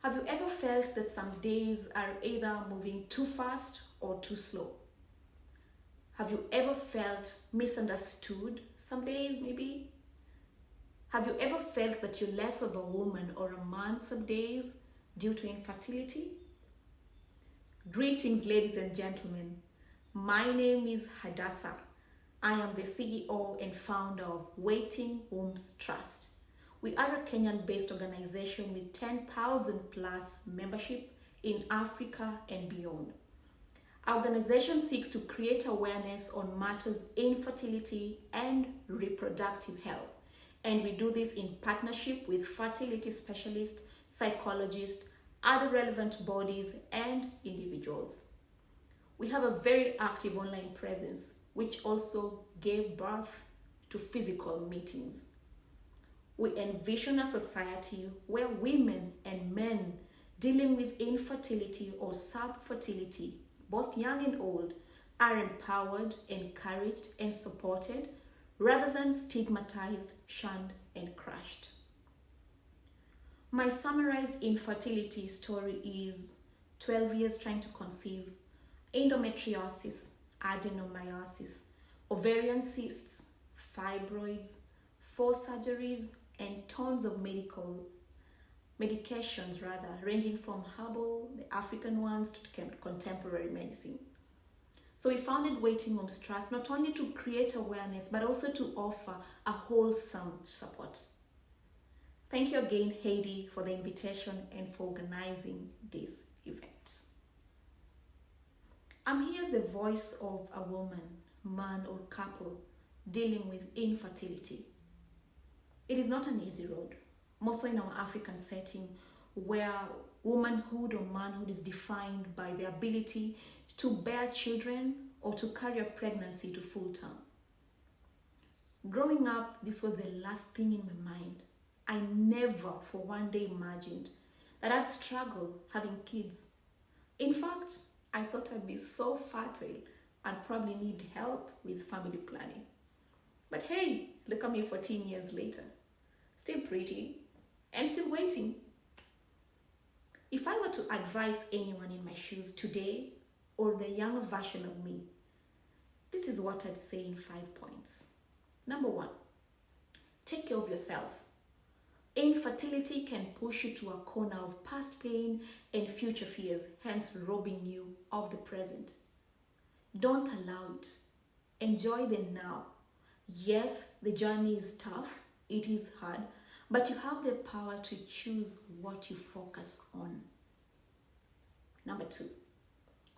Have you ever felt that some days are either moving too fast or too slow? Have you ever felt misunderstood some days maybe? Have you ever felt that you're less of a woman or a man some days due to infertility? Greetings, ladies and gentlemen. My name is Hadassa. I am the CEO and founder of Waiting Wombs Trust. We are a Kenyan-based organization with 10,000 plus membership in Africa and beyond. Our organization seeks to create awareness on matters infertility and reproductive health. And we do this in partnership with fertility specialists, psychologists, other relevant bodies, and individuals. We have a very active online presence, which also gave birth to physical meetings. We envision a society where women and men dealing with infertility or subfertility, both young and old, are empowered, encouraged, and supported rather than stigmatized, shunned, and crushed. My summarized infertility story is 12 years trying to conceive, endometriosis, adenomyosis, ovarian cysts, fibroids, 4 surgeries, and tons of medications ranging from herbal, the African ones, to contemporary medicine. So we founded Waiting Wombs Trust not only to create awareness, but also to offer a wholesome support. Thank you again, Heidi, for the invitation and for organizing this event. I'm here as the voice of a woman, man, or couple dealing with infertility. It is not an easy road, mostly in our African setting, where womanhood or manhood is defined by the ability to bear children or to carry a pregnancy to full term. Growing up, this was the last thing in my mind. I never for one day imagined that I'd struggle having kids. In fact, I thought I'd be so fertile I'd probably need help with family planning. But hey, look at me 14 years later. Still pretty and still waiting. If I were to advise anyone in my shoes today or the younger version of me, this is what I'd say in 5 points. Number 1, take care of yourself. Infertility can push you to a corner of past pain and future fears, hence robbing you of the present. Don't allow it. Enjoy the now. Yes, the journey is tough, it is hard, but you have the power to choose what you focus on. Number 2,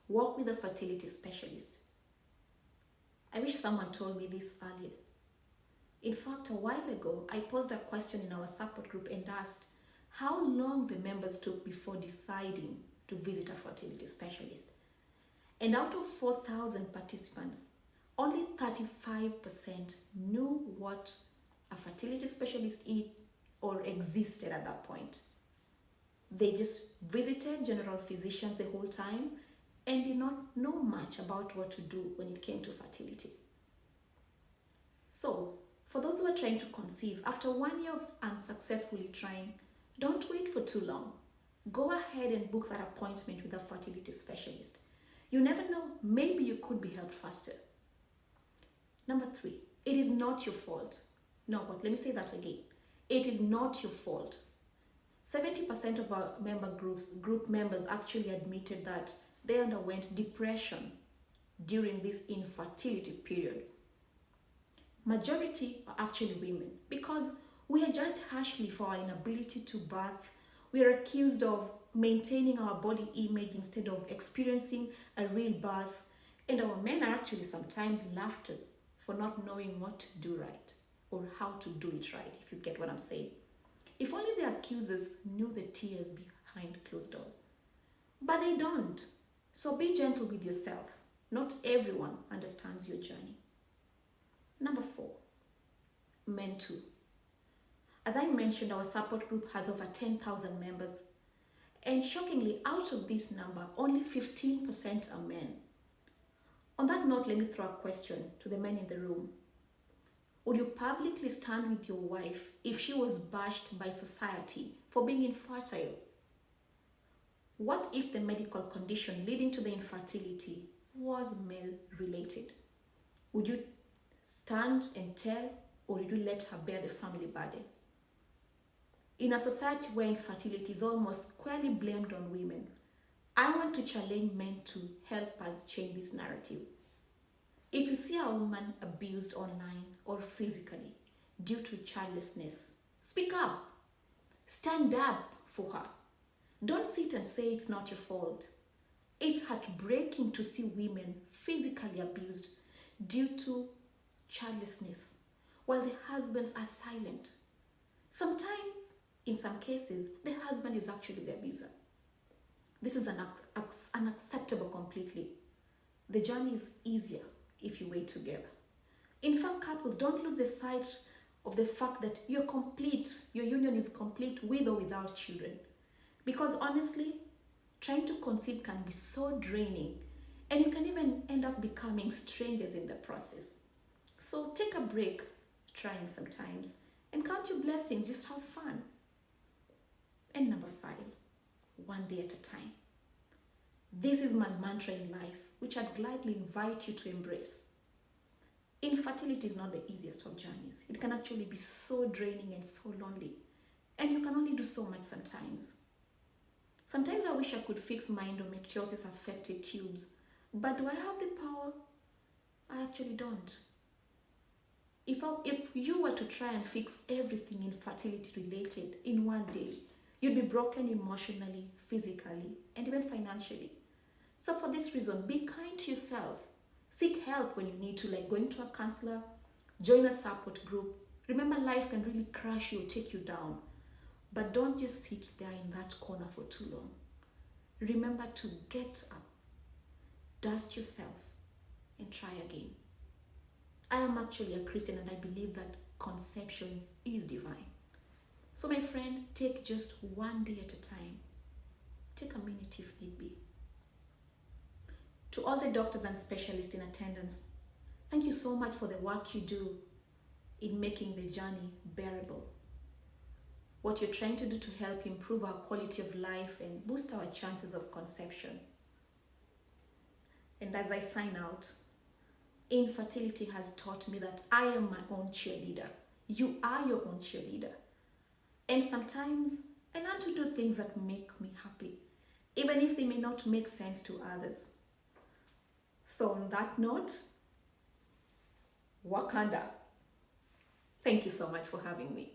work with a fertility specialist. I wish someone told me this earlier. In fact, a while ago, I posed a question in our support group and asked how long the members took before deciding to visit a fertility specialist. And out of 4,000 participants, only 35% knew what a fertility specialist is or existed at that point. They just visited general physicians the whole time and did not know much about what to do when it came to fertility. So, for those who are trying to conceive, after 1 year of unsuccessfully trying, don't wait for too long. Go ahead and book that appointment with a fertility specialist. You never know, maybe you could be helped faster. Number 3, it is not your fault. No, but let me say that again. It is not your fault. 70% of our group members actually admitted that they underwent depression during this infertility period. Majority are actually women because we are judged harshly for our inability to birth. We are accused of maintaining our body image instead of experiencing a real birth. And our men are actually sometimes laughed at for not knowing what to do right or how to do it right, if you get what I'm saying. If only the accusers knew the tears behind closed doors. But they don't. So be gentle with yourself. Not everyone understands your journey. Number 4, men too. As I mentioned, our support group has over 10,000 members. And shockingly, out of this number, only 15% are men. On that note, let me throw a question to the men in the room. Would you publicly stand with your wife if she was bashed by society for being infertile? What if the medical condition leading to the infertility was male-related? Would you stand and tell, or would you let her bear the family burden? In a society where infertility is almost squarely blamed on women, I want to challenge men to help us change this narrative. If you see a woman abused online or physically due to childlessness, speak up. Stand up for her. Don't sit and say it's not your fault. It's heartbreaking to see women physically abused due to childlessness, while the husbands are silent. Sometimes, in some cases, the husband is actually the abuser. This is unacceptable completely. The journey is easier if you wait together. Infirm couples, don't lose the sight of the fact that you're complete, your union is complete with or without children. Because honestly, trying to conceive can be so draining, and you can even end up becoming strangers in the process. So take a break trying sometimes and count your blessings, just have fun. And number 5, one day at a time. This is my mantra in life, which I'd gladly invite you to embrace. Infertility is not the easiest of journeys. It can actually be so draining and so lonely, and you can only do so much sometimes. Sometimes I wish I could fix my endometriosis affected tubes, but do I have the power? I actually don't. If you were to try and fix everything infertility related in one day, you'd be broken emotionally, physically, and even financially. So for this reason, be kind to yourself. Seek help when you need to, like going to a counselor, join a support group. Remember, life can really crush you or take you down. But don't just sit there in that corner for too long. Remember to get up, dust yourself, and try again. I am actually a Christian, and I believe that conception is divine. So my friend, take just one day at a time. Take a minute if need be. To all the doctors and specialists in attendance, thank you so much for the work you do in making the journey bearable. What you're trying to do to help improve our quality of life and boost our chances of conception. And as I sign out, infertility has taught me that I am my own cheerleader. You are your own cheerleader. And sometimes I learn to do things that make me happy, even if they may not make sense to others. So on that note, Wakanda. Thank you so much for having me.